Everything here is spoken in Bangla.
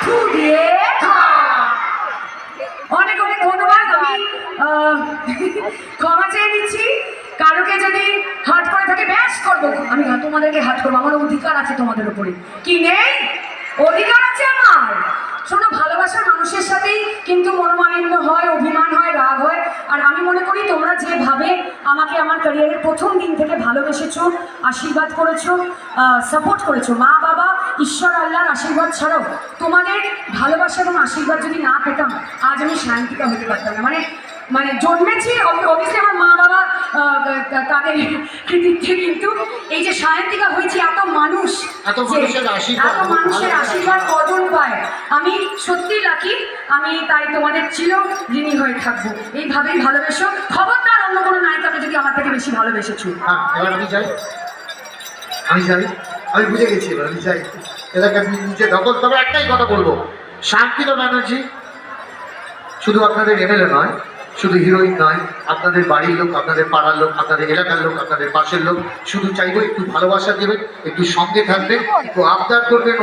থু দিয়ে খা। অনেক অনেক ধন্যবাদ। আমি ক্ষমা চেয়ে নিচ্ছি, কারোকে যদি হার্ট করে থাকে ব্যাস করবো, আমি তোমাদেরকে হার্ট করবো, আমার অধিকার আছে তোমাদের উপরে। কি নেই? অধিকার আছে আমার। শোনো, ভালোবাসার মানুষের সাথেই কিন্তু মনোমালিন্য হয়, অভিমান হয়, রাগ হয়। আর আমি মনে করি তোমরা যেভাবে আমাকে আমার ক্যারিয়ারের প্রথম দিন থেকে ভালোবেসেছো, আশীর্বাদ করেছো, সাপোর্ট করেছো, মা বাবা ঈশ্বর আল্লাহর আশীর্বাদ ছাড়াও তোমাদের ভালোবাসা এবং আশীর্বাদ যদি না পেতাম আজ আমি শান্তিকা হতে পারতাম না। মানে জন্মেছি অবভিয়াসলি আমার মা বাবা তাদের কৃতিত্বে, কিন্তু এই যে সায়ন্তিকা হয়েছি এত মানুষের আশীর্বাদ কজন পায়, আমি সত্যি লাকি। আমি তাই তোমাদের চির ঋণী হয়ে থাকবো। এইভাবেই ভালোবেসো। খবরদার অন্য কোনো নায়িকাকে যদি আমার থেকে বেশি ভালোবেসেছো। এবার আমি যাই, আমি বুঝে গেছি, এবার আমি যাই। এলাকা আমি নিজে দখল। তবে একটাই কথা বলবো, শান্তিকা ব্যানার্জি শুধু আপনাদের এমএলএ নয়, শুধু হিরোইন নয়, আপনাদের বাড়ির লোক, আপনাদের পাড়ার লোক, আপনাদের এলাকার লোক, আপনাদের পাশের লোক। শুধু চাইবো একটু ভালোবাসা দেবেন, একটু সঙ্গে থাকবেন, একটু আবদার করবেন।